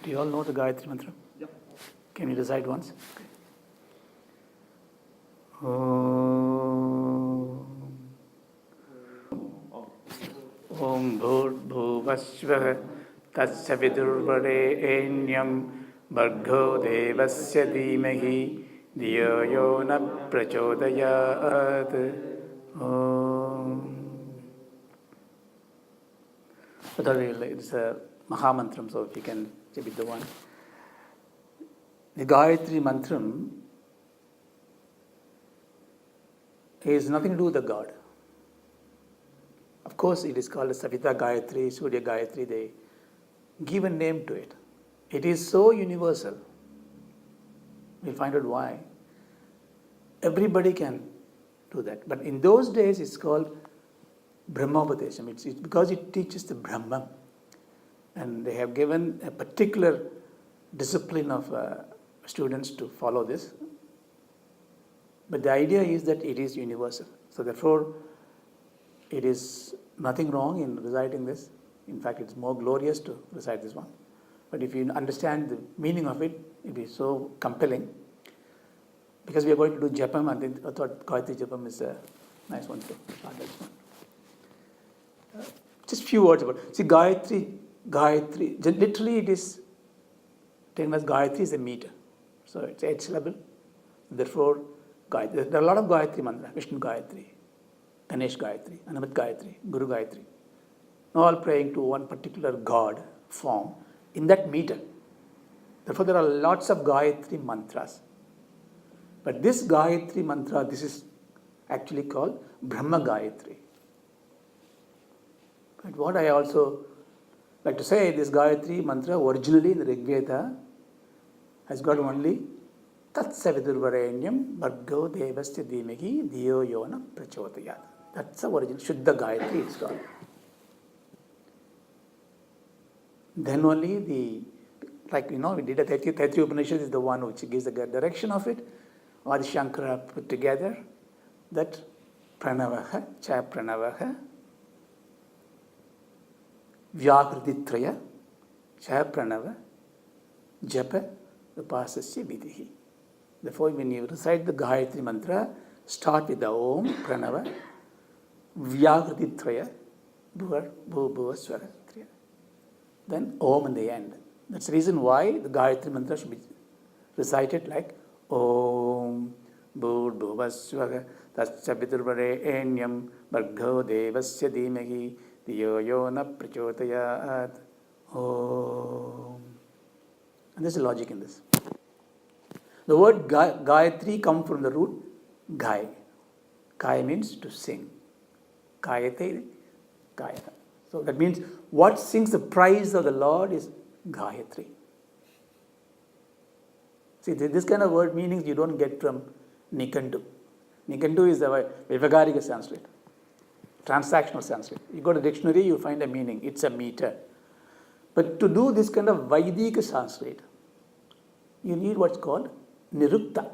Do you all know the Gayatri mantra? Yep. Can you recite once? Okay. Om Bhur-Bhuvasvah Tasya Vidurvarenyam Bhargo Devasya Dhimahi Dhiyo Yo Na Prachodayat. Om. It's a Mahamantram, so if you can repeat the one. The Gayatri Mantram has nothing to do with the God. Of course, it is called Savita Gayatri, Surya Gayatri. They give a name to it. It is so universal. We'll find out why. Everybody can do that. But in those days, it's called Brahmopadesham. It's because it teaches the Brahman. And they have given a particular discipline of students to follow this. But the idea is that it is universal. So therefore, it is nothing wrong in reciting this. In fact, it's more glorious to recite this one. But if you understand the meaning of it, it will be so compelling. Because we are going to do Japam, and I thought Gayatri Japam is a nice one to start this one. Just few words about it. See, Gayatri, literally it is taken as Gayatri is a meter. So it's H syllable. Therefore, Gayatri. There are a lot of Gayatri mantra. Vishnu Gayatri, Ganesh Gayatri, Anamat Gayatri, Guru Gayatri. All praying to one particular God form in that meter. Therefore, there are lots of Gayatri mantras. But this Gayatri mantra, this is actually called Brahma Gayatri. But what I also like to say, this Gayatri mantra originally in the Rig Veda has got only Tatsya Vidurvarenyam Bhargo Devasya Dhimahi Dhiyo Yo Na Prachodayat. That's the origin. Shuddha Gayatri is called. Then only we did a Taittiriya Upanishad is the one which gives the direction of it. Adi Shankara put together that Pranavaha, Cha Pranavaha, Vyakritraya, Cha Pranava, Japa, Vipasasya Vidhi. Therefore, when you recite the Gayatri mantra, start with the Om, Pranava, Vyakritraya, Bhuva, Bhuva, Swara, Triya. Then Om in the end. That's the reason why the Gayatri mantra should be recited like Om Bhur-Bhuvasvaha Tasya Vidurvarenyam Bhargo Devasya Dhimahi Dhiyo Yo Na Prachodayat. Om. And there's a logic in this. The word Gayatri comes from the root Gai. Gai means to sing. Gayate, Gayata. So that means what sings the praise of the Lord is Gayatri. See, this kind of word meanings you don't get from Nikandu. Nikandu is the Vivagarika Sanskrit, transactional Sanskrit. You go to the dictionary, you find a meaning. It's a meter. But to do this kind of Vaidika Sanskrit, you need what's called Nirukta.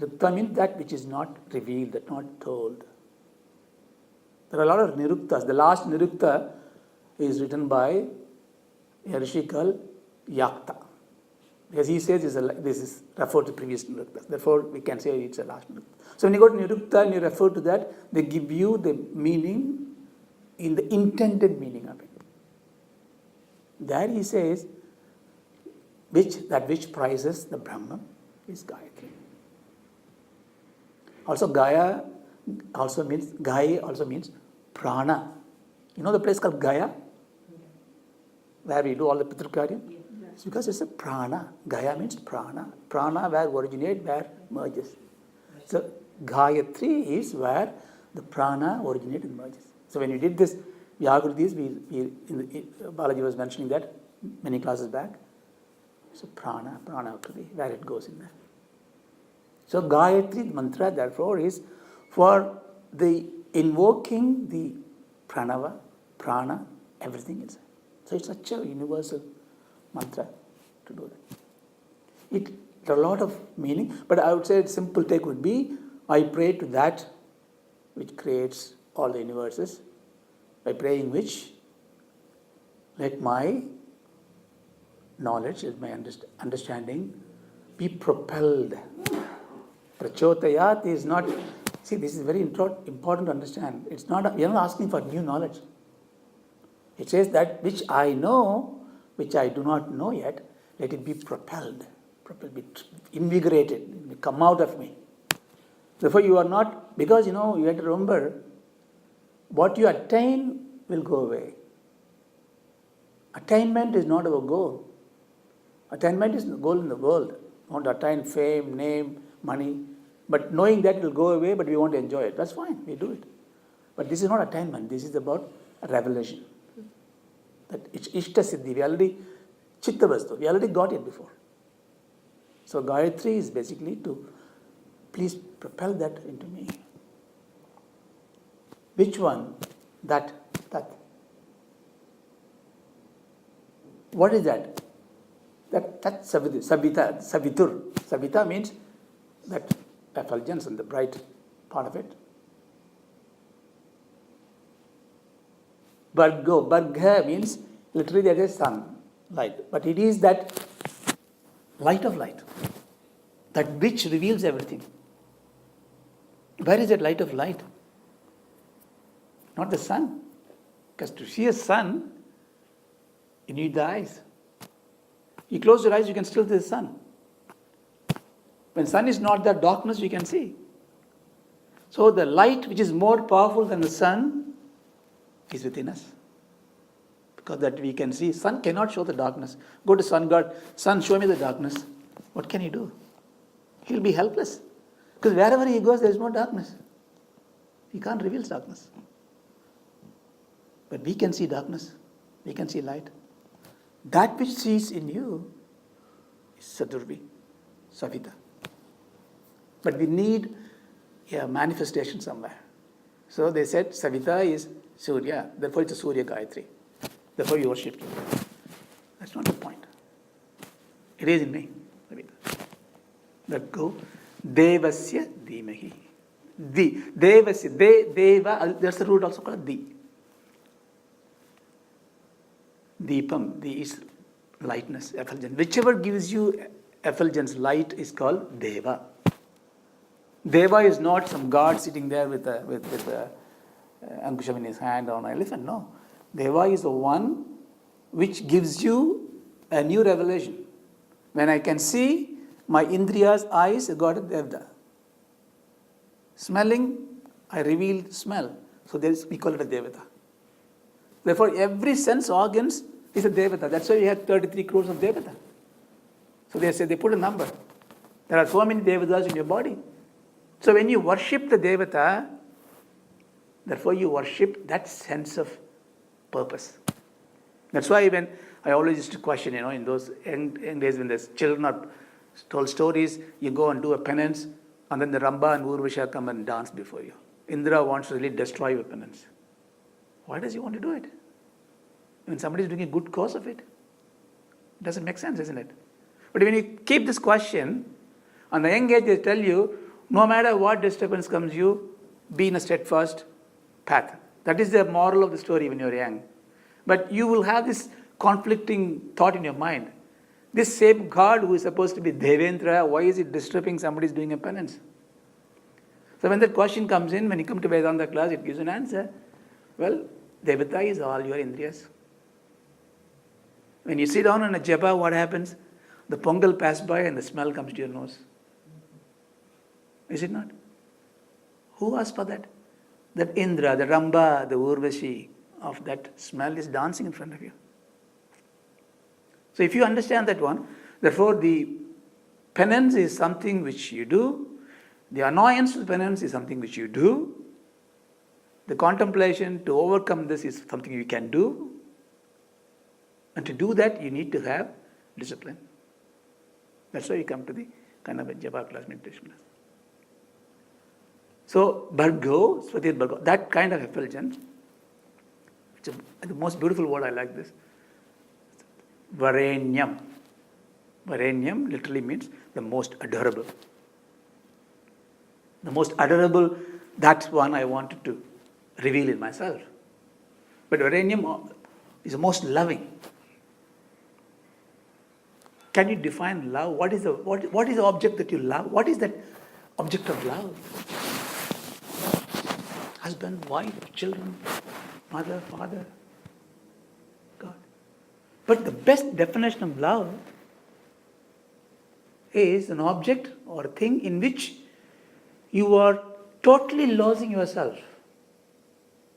Nirukta means that which is not revealed, that not told. There are a lot of Niruktas. The last Nirukta is written by a rishi called Yakta. Because he says this is referred to previous Niruktas. Therefore, we can say it's a last Nirukta. So when you go to Nirukta and you refer to that, they give you the meaning in the intended meaning of it. There he says, which prizes the Brahman is Gayatri. Also, Gaya also means prana. You know the place called Gaya? Where we do all the Pitrakaryam? It's because it's a prana. Gaya means prana. Prana where originate, where merges. So Gayatri is where the prana originates and merges. So when you did this Vyakritis, Balaji was mentioning that many classes back. So prana Akriti, where it goes in there. So Gayatri mantra therefore is for the invoking the pranava, prana, everything inside. So it's such a universal mantra to do that. There are a lot of meaning, but I would say a simple take would be, I pray to that which creates all the universes, by praying which, let my knowledge, is my understanding, be propelled. Prachotayat is not, see, this is very important to understand. It's not, we are not asking for new knowledge. It says that which I know, which I do not know yet, let it be propelled, be invigorated, come out of me. Therefore, you are not, because you have to remember, what you attain will go away. Attainment is not our goal. Attainment is the goal in the world. We want to attain fame, name, money. But knowing that will go away, but we want to enjoy it. That's fine, we do it. But this is not attainment. This is about revelation. That it's Ishta Siddhi. We already, Chitta Vastu, we already got it before. So Gayatri is basically to please propel that into me. Which one? That. What is that? That's Savita. Savitur. Savita means that effulgence and the bright part of it. Bargha means literally that is sun, light. But it is that light of light, that which reveals everything. Where is that light of light? Not the sun. Because to see a sun, you need the eyes. You close your eyes, you can still see the sun. When sun is not there, darkness you can see. So the light which is more powerful than the sun is within us. Because that we can see. Sun cannot show the darkness. Go to sun god, sun, show me the darkness. What can he do? He'll be helpless. Because wherever he goes, there is more darkness. He can't reveal darkness. But we can see darkness. We can see light. That which sees in you is Sadurvi, Savita. But we need a manifestation somewhere. So they said Savita is Surya, therefore it's a Surya Gayatri. Therefore you worship him. That's not the point. It is in me, Savita. Let go. Devasya Dhimahi. Devasya. Deva, that's the root also called Di. Deepam, the is lightness, effulgence. Whichever gives you effulgence, light is called Deva. Deva is not some god sitting there with a ankusham in his hand or an elephant. No. Deva is the one which gives you a new revelation. When I can see, my Indriya's eyes, I got a Devda. Smelling, I revealed smell. So we call it a Devata. Therefore, every sense organs is a Devata. That's why we have 33 crores of Devata. So they put a number. There are so many Devatas in your body. So when you worship the Devata, therefore you worship that sense of purpose. That's why when I always used to question, in those young days when the children are told stories, you go and do a penance, and then the Ramba and Urvasha come and dance before you. Indra wants to really destroy your penance. Why does he want to do it? When somebody is doing a good cause of it, it doesn't make sense, isn't it? But when you keep this question, on the young age they tell you, no matter what disturbance comes you, be in a steadfast path. That is the moral of the story when you're young. But you will have this conflicting thought in your mind. This same God who is supposed to be Devendra, why is it disturbing somebody is doing a penance? So when that question comes in, when you come to Vedanta class, it gives an answer. Well, Devata is all your Indriyas. When you sit down on a japa, what happens? The pongal passes by and the smell comes to your nose. Is it not? Who asked for that? That Indra, the Ramba, the Urvashi of that smell is dancing in front of you. So if you understand that one, therefore the penance is something which you do. The annoyance of penance is something which you do. The contemplation to overcome this is something you can do. And to do that, you need to have discipline. That's why you come to the kind of a japa class, meditation class. So, Bhargo, Swatir Bhargo, that kind of effulgence, the most beautiful word I like this, Varenyam. Varenyam literally means the most adorable. The most adorable, that's one I wanted to reveal in myself. But Varenyam is the most loving. Can you define love? What is the object that you love? What is that object of love? Husband, wife, children, mother, father, God. But the best definition of love is an object or a thing in which you are totally losing yourself,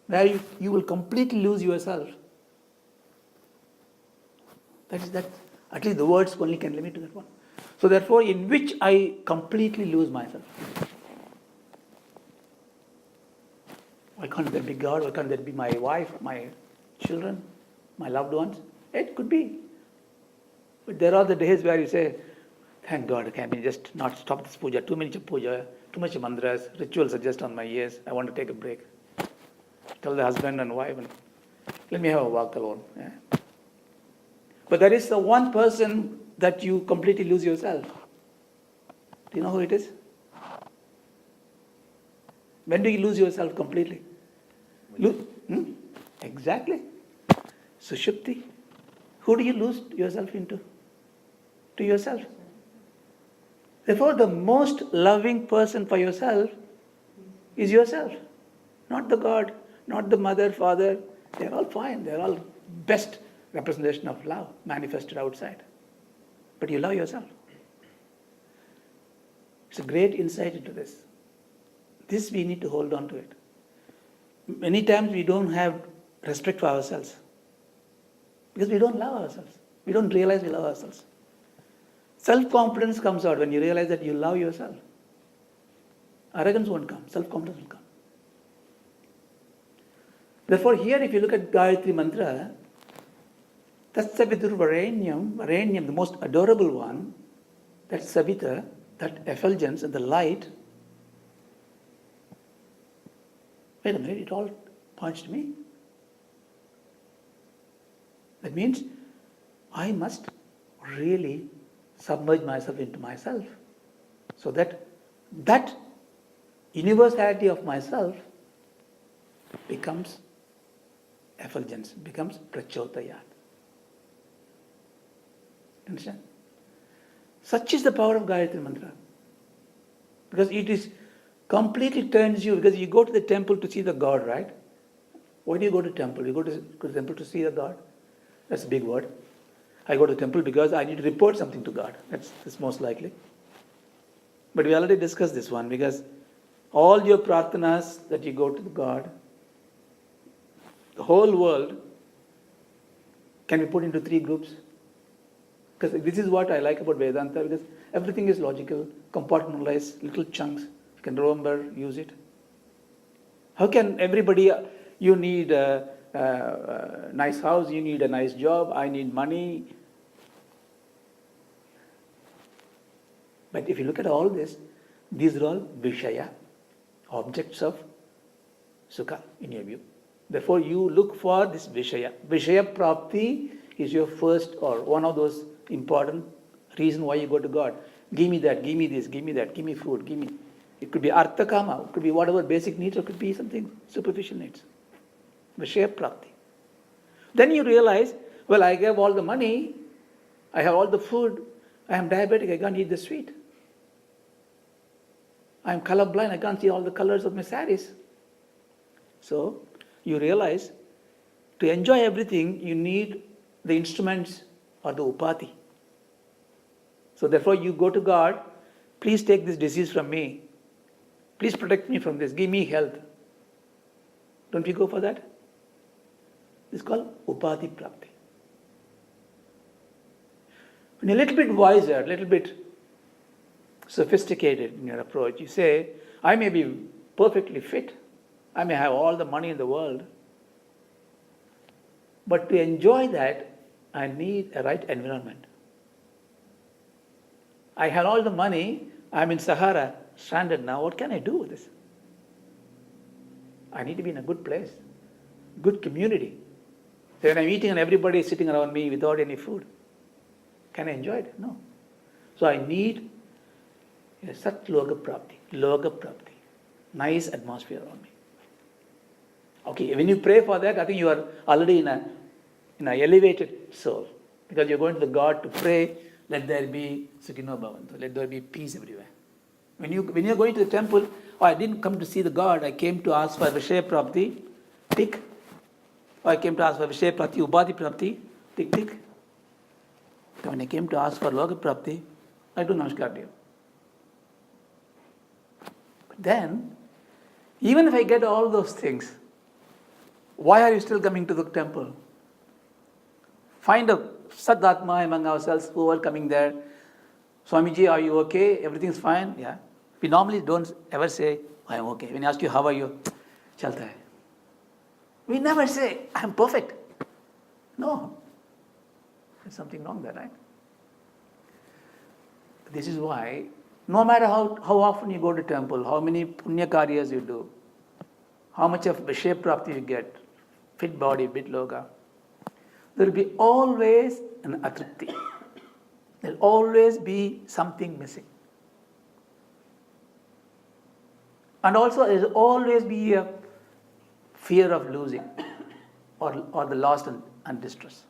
where you will completely lose yourself. That at least the words only can limit to that one. So therefore, in which I completely lose myself. Why can't there be God? Why can't there be my wife, my children, my loved ones? It could be. But there are the days where you say, thank God, can we just not stop this puja? Too much mantras, rituals are just on my ears. I want to take a break. Tell the husband and wife, let me have a walk alone. Yeah? But there is the one person that you completely lose yourself. Do you know who it is? When do you lose yourself completely? Exactly. Sushupti. Who do you lose yourself into? To yourself. Therefore, the most loving person for yourself is yourself. Not the God, not the mother, father. They're all fine. They're all best representation of love manifested outside. But you love yourself. It's a great insight into this. This we need to hold on to it. Many times we don't have respect for ourselves because we don't love ourselves. We don't realize we love ourselves. Self-confidence comes out when you realize that you love yourself. Arrogance won't come. Self-confidence will come. Therefore, here if you look at Gayatri Mantra, Tatsavitur Varenyam, the most adorable one, that Savita, that effulgence and the light. Wait a minute, it all points to me. That means I must really submerge myself into myself so that that universality of myself becomes effulgence, becomes prachotayat. Understand? Such is the power of Gayatri Mantra. Because it is completely turns you, because you go to the temple to see the God, right? Why do you go to temple? You go to the temple to see the God. That's a big word. I go to the temple because I need to report something to God. That's most likely. But we already discussed this one, because all your prarthanas that you go to the God, the whole world can be put into three groups. Because this is what I like about Vedanta, because everything is logical, compartmentalized, little chunks. You can remember, use it. How can everybody, you need a nice house, you need a nice job, I need money. But if you look at all this, these are all Vishaya, objects of Sukha in your view. Therefore, you look for this Vishaya. Vishaya Prapti is your first or one of those important reason why you go to God. Give me that, give me this, give me that, give me food, give me. It could be Artha Kama, it could be whatever basic needs, or it could be something superficial needs. Vishaya Prapti. Then you realize, well, I gave all the money, I have all the food, I am diabetic, I can't eat the sweet. I am colorblind, I can't see all the colors of my saris. So, you realize, to enjoy everything, you need the instruments or the upati. So therefore you go to God, please take this disease from me. Please protect me from this, give me health. Don't we go for that? This is called upati prapti. When you're a little bit wiser, a little bit sophisticated in your approach, you say, I may be perfectly fit, I may have all the money in the world, but to enjoy that, I need a right environment. I had all the money, I'm in Sahara, stranded now, what can I do with this? I need to be in a good place, good community. So when I'm eating and everybody is sitting around me without any food, can I enjoy it? No. So I need a sat loga prapti, nice atmosphere around me. Okay, when you pray for that, I think you are already in an elevated soul, because you're going to the God to pray let there be Sukhino Bhavantu, let there be peace everywhere. When you're going to the temple, oh, I didn't come to see the God, I came to ask for Vishaya Prapti, tick. Or I came to ask for Vishaya Prapti, Ubadhi Prapti, tick, tick. When I came to ask for Loka Prapti, I do Namaskar to you. But then, even if I get all those things, why are you still coming to the temple? Find a Sadatma among ourselves who are coming there. Swamiji, are you okay? Everything's fine? Yeah. We normally don't ever say, I am okay. When I ask you, how are you? Chalta hai. We never say, I am perfect. No. There's something wrong there, right? This is why, no matter how often you go to temple, how many punya karyas you do, how much of Vishaya Prapti you get, fit body, bit loga, there will be always an atripti. There will always be something missing. And also there will always be a fear of losing or the lost and distress.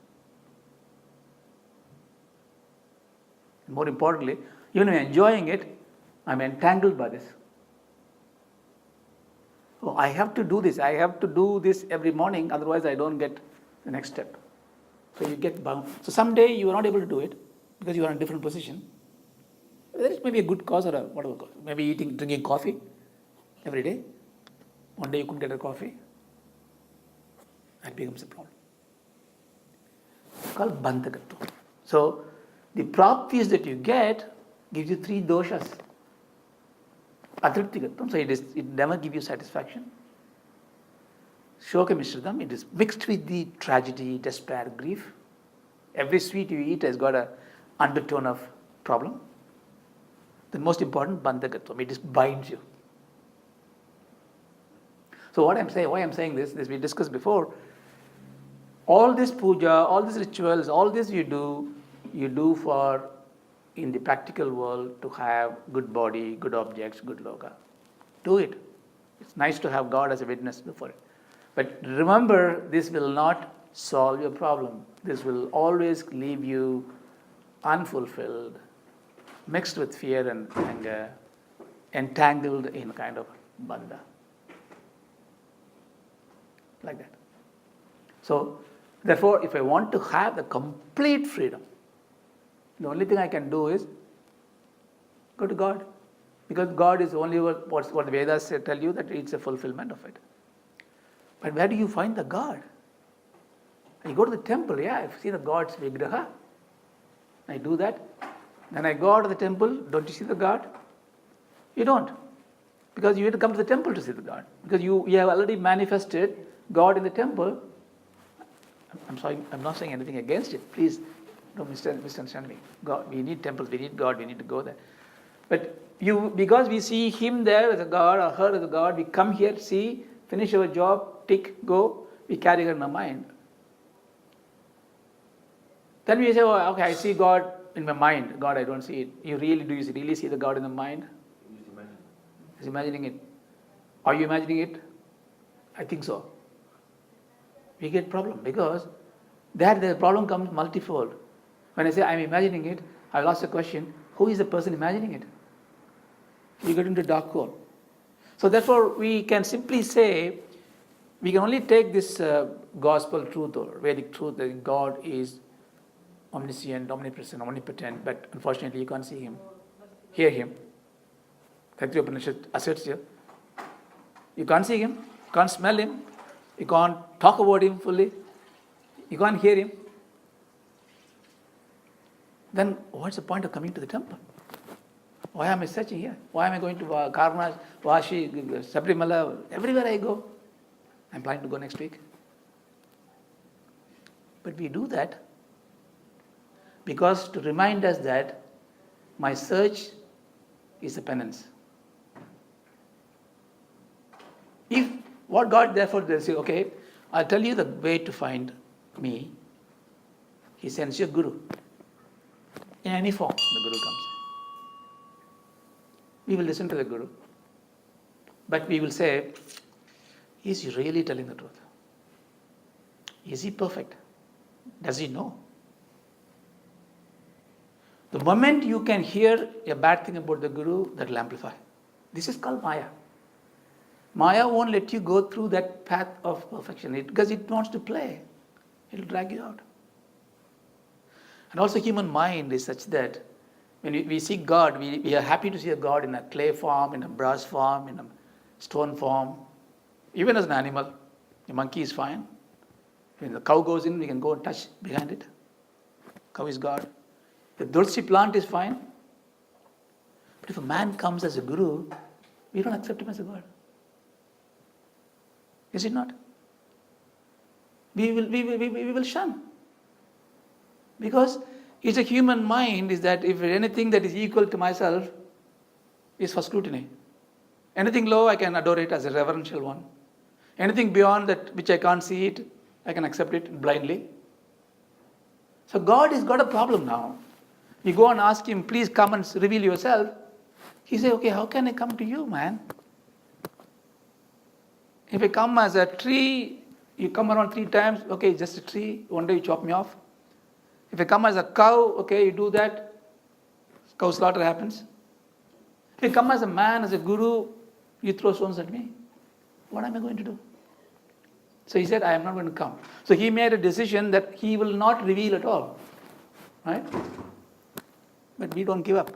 More importantly, even when I'm enjoying it, I'm entangled by this. Oh, I have to do this. I have to do this every morning, otherwise I don't get the next step. So you get bound. So someday you are not able to do it because you are in a different position. There is maybe a good cause or a whatever cause. Maybe drinking coffee every day. One day you couldn't get a coffee. That becomes a problem. It's called bandhakatva. So the praptis that you get gives you three doshas. Atriptigatvam, so it never gives you satisfaction. Shoka mishridam, it is mixed with the tragedy, despair, grief. Every sweet you eat has got an undertone of problem. The most important, bandhakatvam, it just binds you. So why I'm saying this we discussed before. All this puja, all these rituals, all this you do for, in the practical world, to have good body, good objects, good loka. Do it. It's nice to have God as a witness for it. But remember, this will not solve your problem. This will always leave you unfulfilled, mixed with fear and anger, entangled in kind of bandha. Like that. So, therefore, if I want to have the complete freedom, the only thing I can do is go to God. Because God is only what the Vedas tell you, that it's a fulfillment of it. But where do you find the God? You go to the temple, I see the God's vigraha. I do that. Then I go out of the temple, don't you see the God? You don't. Because you have to come to the temple to see the God. Because you have already manifested God in the temple. I'm sorry, I'm not saying anything against it. Please don't misunderstand me. God, we need temples, we need God, we need to go there. But because we see Him there as a God or her as a God, we come here, see, finish our job, tick, go, we carry her in our mind. Then we say, oh, okay, I see God in my mind. God, I don't see it. Do you really see the God in the mind? He's imagining it. Are you imagining it? I think so. We get problem because the problem comes multifold. When I say I'm imagining it, I'll ask the question, who is the person imagining it? You get into dark hole. So therefore, we can simply say, we can only take this gospel truth or Vedic truth that God is omniscient, omnipresent, omnipotent, but unfortunately you can't see Him, hear Him. Gayatri Upanishad asserts here. You can't see Him, you can't smell Him, you can't talk about Him fully, you can't hear Him. Then what's the point of coming to the temple? Why am I searching here? Why am I going to Karna, Vashi, Sabrimala, everywhere I go? I'm planning to go next week. But we do that because to remind us that my search is a penance. If what God therefore they say, okay, I'll tell you the way to find me. He sends you a guru. In any form, the guru comes. We will listen to the guru. But we will say, is he really telling the truth? Is he perfect? Does he know? The moment you can hear a bad thing about the Guru, that will amplify. This is called Maya. Maya won't let you go through that path of perfection because it wants to play. It will drag you out. And also human mind is such that when we see God, we are happy to see a God in a clay form, in a brass form, in a stone form. Even as an animal, a monkey is fine. When the cow goes in, we can go and touch behind it. Cow is God. The tulsi plant is fine. But if a man comes as a guru, we don't accept him as a God. Is it not? We will shun. Because it's a human mind is that if anything that is equal to myself is for scrutiny. Anything low, I can adore it as a reverential one. Anything beyond that which I can't see it, I can accept it blindly. So God has got a problem now. You go and ask him, please come and reveal yourself. He says, okay, how can I come to you, man? If I come as a tree, you come around 3 times, okay, just a tree, one day you chop me off. If I come as a cow, okay, you do that, cow slaughter happens. If I come as a man, as a guru, you throw stones at me. What am I going to do? So he said, I am not going to come. So he made a decision that he will not reveal at all. Right? But we don't give up.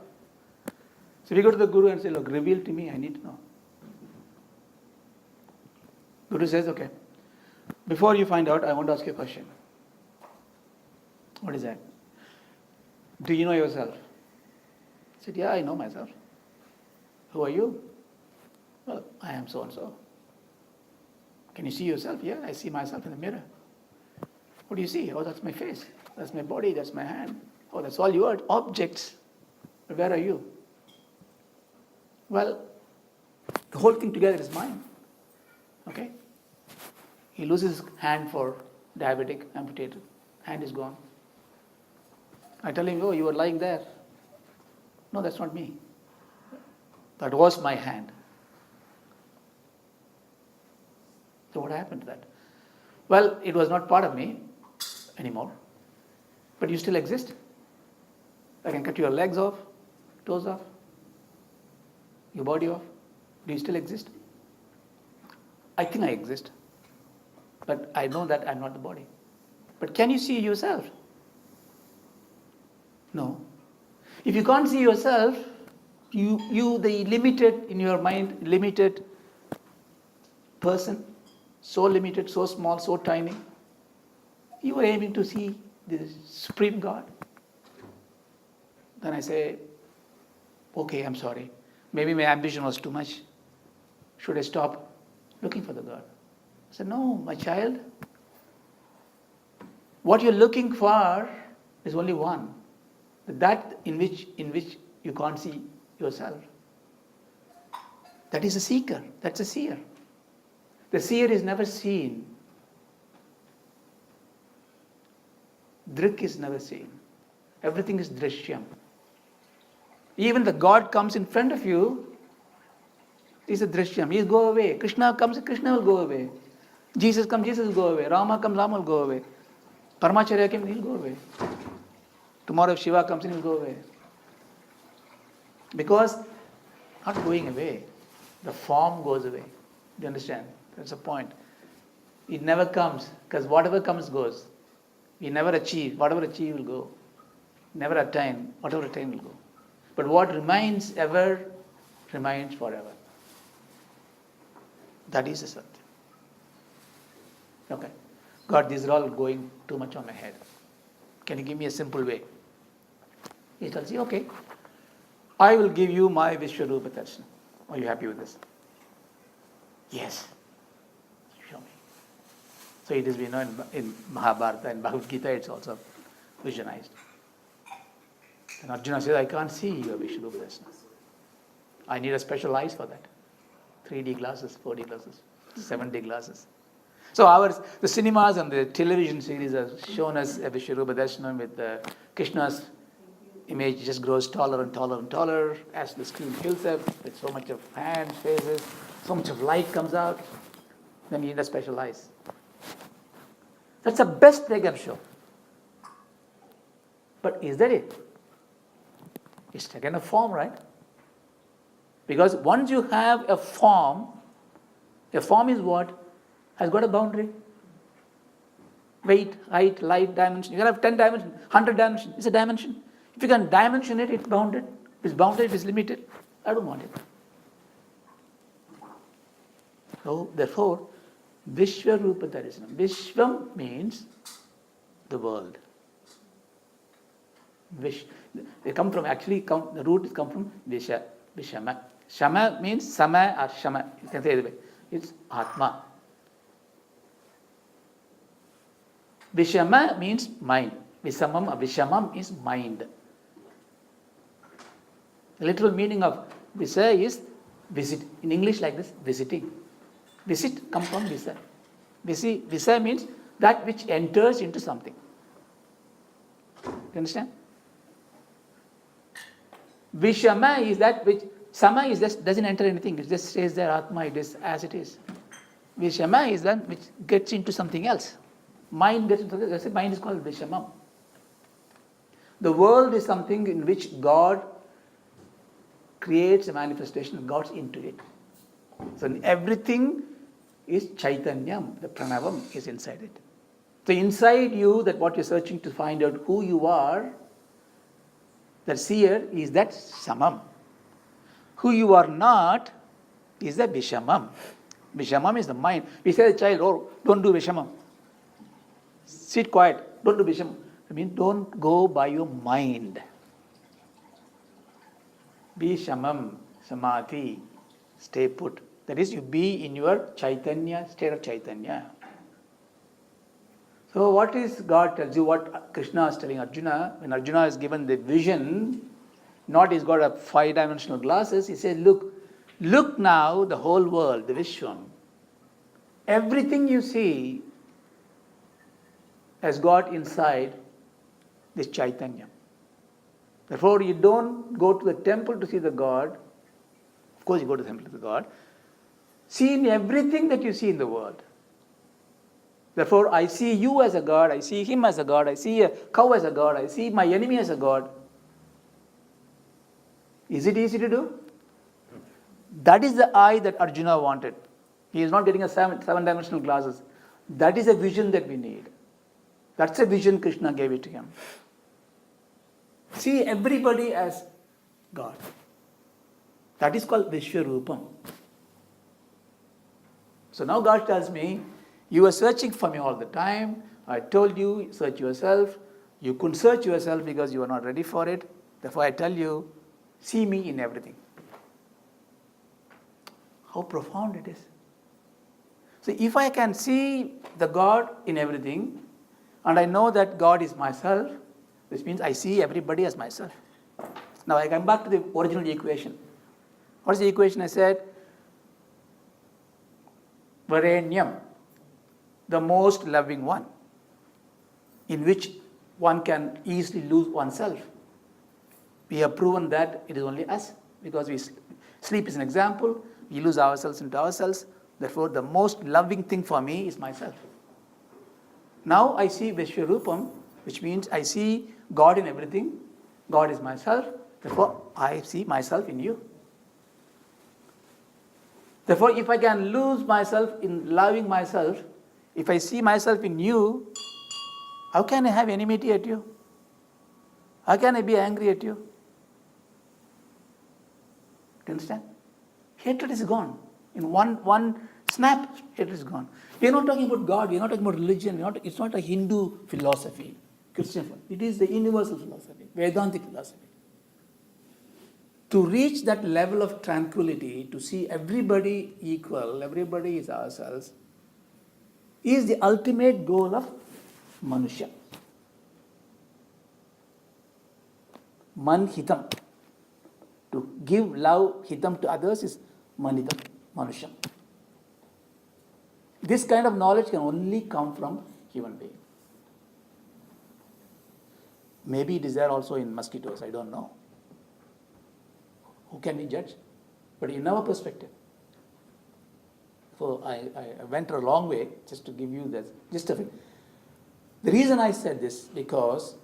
So we go to the Guru and say, look, reveal to me, I need to know. Guru says, okay, before you find out, I want to ask you a question. What is that? Do you know yourself? I said, yeah, I know myself. Who are you? Well, I am so and so. Can you see yourself? Yeah, I see myself in the mirror. What do you see? Oh, that's my face. That's my body. That's my hand. Oh, that's all you are. Objects. But where are you? Well, the whole thing together is mine. Okay? He loses his hand for diabetic, amputated. Hand is gone. I tell him, oh, you were lying there. No, that's not me. That was my hand. So what happened to that? Well, it was not part of me anymore. But you still exist. I can cut your legs off, toes off, your body off. Do you still exist? I think I exist. But I know that I'm not the body. But can you see yourself? No. If you can't see yourself, you the limited in your mind, limited person, so limited, so small, so tiny, you are aiming to see the Supreme God. Then I say, okay, I'm sorry. Maybe my ambition was too much. Should I stop looking for the God? I said, no, my child. What you're looking for is only one. That in which you can't see yourself. That is a seeker. That's a seer. The seer is never seen. Drik is never seen. Everything is drishyam. Even the God comes in front of you, is a drishyam. He'll go away. Krishna comes, Krishna will go away. Jesus comes, Jesus will go away. Rama comes, Rama will go away. Paramacharya comes, he'll go away. Tomorrow if Shiva comes in, he'll go away. Because not going away, the form goes away. Do you understand? That's the point. It never comes, because whatever comes goes. We never achieve. Whatever achieve will go. Never attain. Whatever attain will go. But what remains ever, remains forever. That is the Satya. Okay. God, these are all going too much on my head. Can you give me a simple way? He tells you, okay, I will give you my Vishwarupa Darshan. Are you happy with this? Yes. Show me. So it is, we know in Mahabharata and Bhagavad Gita, it's also visionized. And Arjuna says, I can't see your Vishwarupa Darshan. I need a special eyes for that. 3D glasses, 4D glasses, 7D glasses. So the cinemas and the television series have shown us a Vishwarupa Darshanam with Krishna's image just grows taller and taller and taller as the screen fills up with so much of hands, faces, so much of light comes out. Then you need a special eyes. That's the best they can show. But is that it? It's taken a form, right? Because once you have a form is what? Has got a boundary. Weight, height, light, dimension. You can have 10 dimensions, 100 dimensions. It's a dimension. If you can dimension it, it's bounded. If it's bounded, it's limited. I don't want it. So, therefore, Vishwarupa Darshanam. Vishwam means the world. They come from, the root is come from Visha, Vishama. Shama means Sama or Shama. You can say it either way. It's Atma. Vishama means mind. Visamam or Vishamam is mind. The literal meaning of Visa is visit. In English like this, visiting. Visit comes from Visa. Visa means that which enters into something. You understand? Vishama is that which, Sama is just doesn't enter anything, it just stays there, Atma, it is as it is. Vishama is that which gets into something else. Mind gets into something else, mind is called Vishamam. The world is something in which God creates a manifestation, God's into it. So everything is Chaitanyam, the Pranavam is inside it. So inside you, that what you're searching to find out who you are, that seer is that Samam. Who you are not is the Vishamam. Vishamam is the mind. We say to the child, oh, don't do Vishamam. Sit quiet, don't do Vishamam. I mean, don't go by your mind. Vishamam, Samadhi, stay put. That is, you be in your Chaitanya, state of Chaitanya. So what is God tells you, what Krishna is telling Arjuna, when Arjuna is given the vision, not he's got a 5-dimensional glasses, he says, look now the whole world, the Vishwam. Everything you see has got inside this Chaitanya. Therefore, you don't go to the temple to see the God. Of course, you go to the temple to the God. See in everything that you see in the world. Therefore, I see you as a God, I see him as a God, I see a cow as a God, I see my enemy as a God. Is it easy to do? That is the eye that Arjuna wanted. He is not getting a 7-dimensional glasses. That is a vision that we need. That's a vision Krishna gave it to him. See everybody as God. That is called Vishwarupam. So now God tells me, you were searching for me all the time. I told you, search yourself. You couldn't search yourself because you were not ready for it. Therefore I tell you, see me in everything. How profound it is. So if I can see the God in everything, and I know that God is myself, which means I see everybody as myself. Now I come back to the original equation. What's the equation I said? Varenyam, the most loving one, in which one can easily lose oneself. We have proven that it is only us, because sleep is an example, we lose ourselves into ourselves. Therefore, the most loving thing for me is myself. Now I see Vishwarupam, which means I see God in everything. God is myself. Therefore, I see myself in you. Therefore, if I can lose myself in loving myself, if I see myself in you, how can I have enmity at you? How can I be angry at you? Do you understand? Hatred is gone. In one snap, hatred is gone. We are not talking about God, we are not talking about religion, it's not a Hindu philosophy, Christian philosophy. It is the universal philosophy, Vedantic philosophy. To reach that level of tranquility, to see everybody equal, everybody is ourselves, is the ultimate goal of Manusya. Man hitam. To give love, hitam to others is manitam, Manusham. This kind of knowledge can only come from human being. Maybe it is there also in mosquitoes, I don't know. Who can we judge? But in our perspective. So I went a long way just to give you this gist of it. The reason I said this, because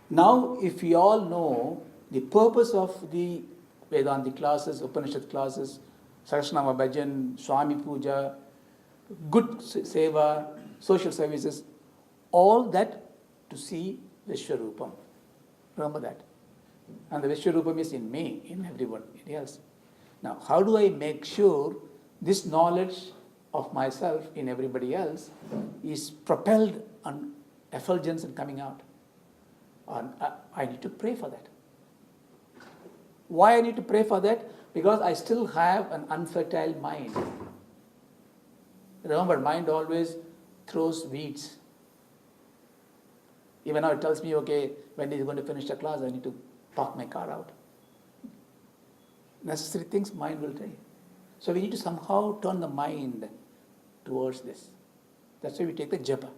now if we all know The purpose of the Vedanta classes, Upanishad classes, Sahasranama Bhajan, Swami Puja, good seva, social services, all that to see Vishwarupam. Remember that. And the Vishwarupam is in me, in everyone else. Now, how do I make sure this knowledge of myself in everybody else is propelled on effulgence and coming out? I need to pray for that. Why I need to pray for that? Because I still have an unfertile mind. Remember, mind always throws weeds. Even now it tells me, okay, when he's going to finish the class, I need to park my car out. Necessary things mind will tell you. So we need to somehow turn the mind towards this. That's why we take the japa.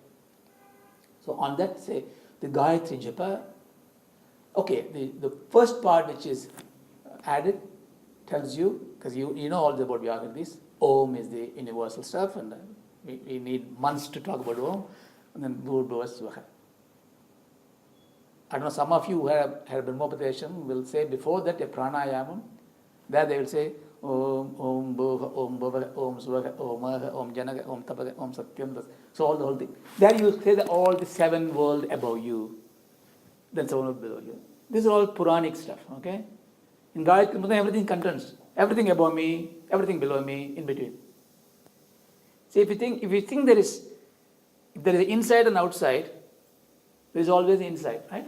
So on that, say, the Gayatri japa, okay, the first part which is added tells you, because you know all about Vyagatis, Om is the universal stuff, and we need months to talk about Om, and then Bhur-Bhuva Swaha. I don't know, some of you who have had Brahmopadesham will say before that a pranayamam, there they will say Om, Om, Bhuva, Om, Bhuva, Om, Swaha, Om, Aha, Om, Janaga, Om, Tapaga, Om, Satyam. So all the whole thing. Then you say that all the seven world above you, then seven world below you. This is all Puranic stuff, okay? In Gayatri, everything contains. Everything above me, everything below me, in between. See, if you think there is inside and outside, there is always inside, right?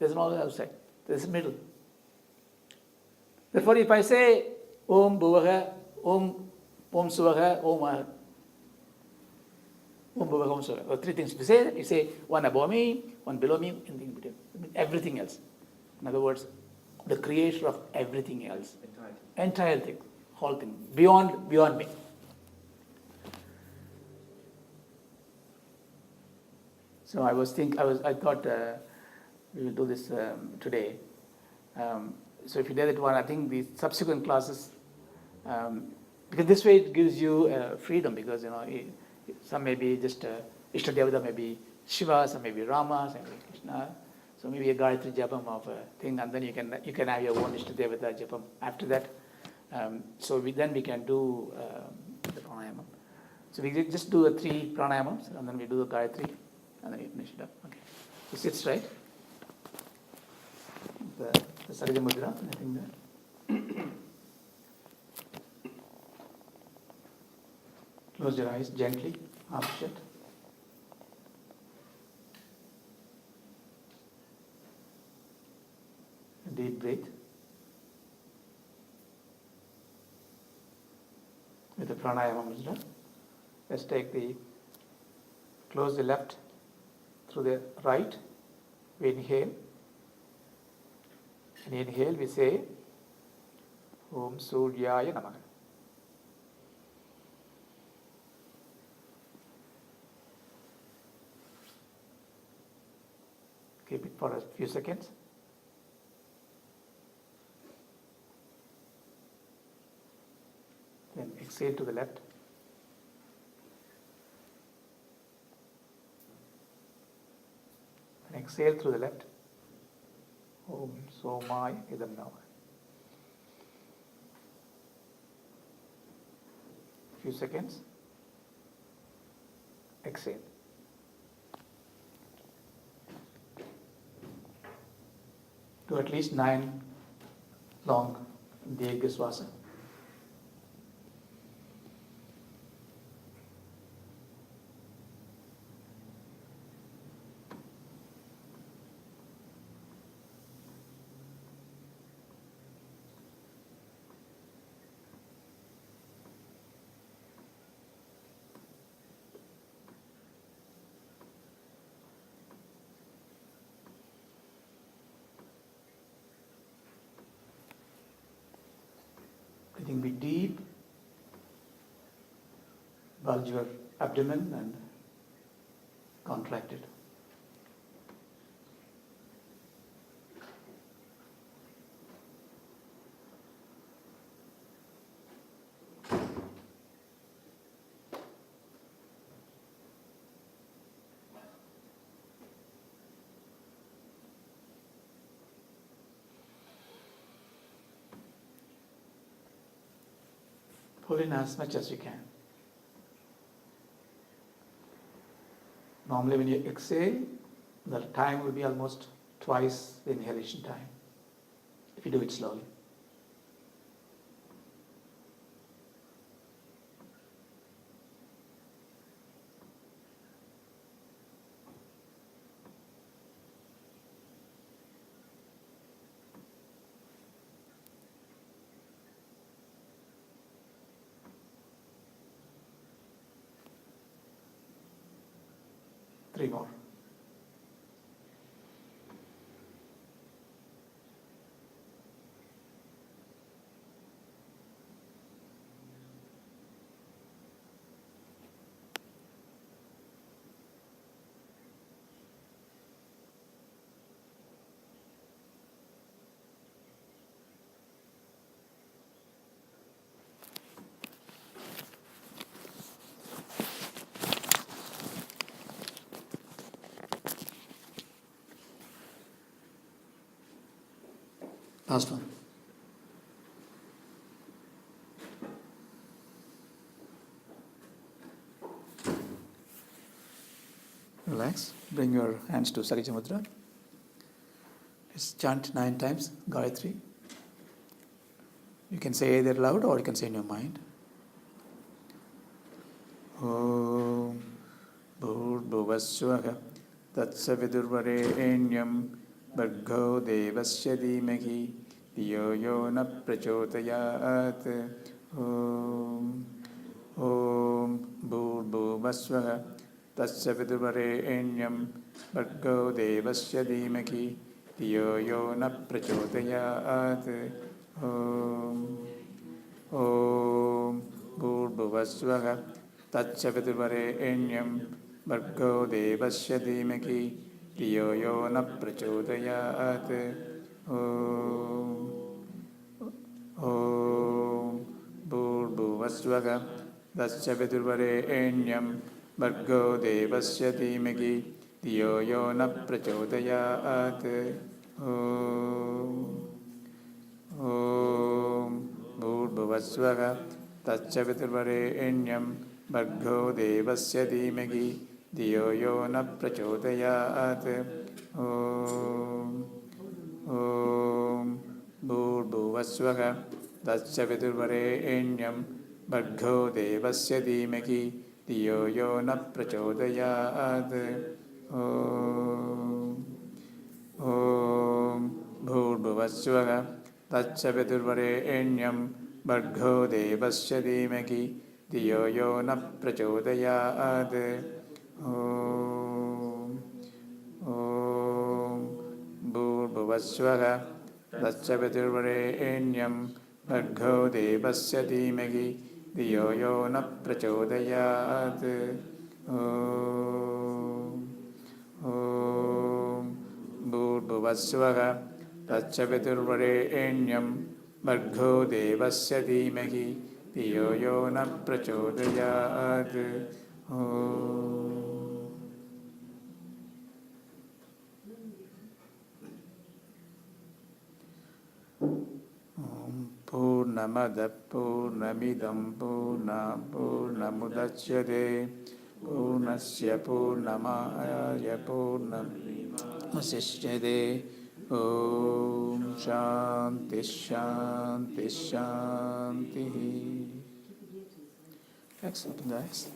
There is always outside. There is middle. Therefore, if I say Om Bhuvaha, Om Swaha, Om Aha, Om Bhuvaha, Om Swaha, or three things. You say one above me, one below me, and in between. Everything else. In other words, the creator of everything else. Entire thing, whole thing, beyond me. So I thought we will do this today. So if you did that one, I think the subsequent classes, because this way it gives you freedom, because some may be just Ishtadevata, maybe Shiva, some may be Rama, some may be Krishna. So maybe a Gayatri Japam of a thing, and then you can have your own Ishtadevata Japam after that. So we can do the pranayama. So we just do 3 pranayamams, and then we do the Gayatri, and then we finish it up. Okay. So sit straight. The Sahaja Mudra, I think that. Close your eyes gently, half shut. A deep breath. With the pranayama mudra, let's close the left through the right. We inhale. And inhale, we say Om Suryaya Namaha. Keep it for a few seconds. Then exhale to the left. And exhale through the left. Om Somaya Idam Namaha. Few seconds. Exhale. Do at least 9 long Dirgha Swasa. Breathing be deep, bulge your abdomen and contract it. Pull in as much as you can. Normally when you exhale, the time will be almost twice the inhalation time, if you do it slowly. Three more. Last one. Relax. Bring your hands to Sakija Mudra. Just chant 9 times Gayatri. You can say either loud or you can say in your mind. Om Bhurvasvaha Tatsavidurvarenyam Bhargo Devasya Dhimahi Dhiyo Yo Na Prachodayat. Om Bhurvasvaha Tatsavidurvarenyam Bhargo Devasya Dhimahi Dhiyo Yo Na Prachodayat. Om Bhurvasvaha Tatsavidurvarenyam Bhargo Devasya Dhimahi Dhiyo Yo Na Prachodayat. Om Bhurvasvaha Tatsavidurvarenyam Bhargo Devasya Dhimahi Dhiyo Yo Na Prachodayat. Om Bhurvasvaha Tatsavidurvarenyam Bhargo Devasya Dhimahi Dhiyo Yo Na Prachodayat. Om Bhurvasvaha Tatsavidurvarenyam Bhargo Devasya Dhimahi Dhiyo Yo Na Prachodayat. Om Bhurvasvaha Tatsavidurvarenyam Bhargo Devasya Dhimahi Dhiyo Yo Na Prachodayat. Om Bhurvasvaha Tatsavidurvarenyam Bhargo Devasya Dhimahi Dhiyo Yo Na Prachodayat. Om Bhurvasvaha Tatsavidurvarenyam Bhargo Devasya Dhimahi Dhiyo Yo Na Prachodayat. Purnamada Purnamidam Purnamudachyate Purnasya Purnamaya Purnamudachyate. Om Shanti Shanti Shanti. Excellent, guys.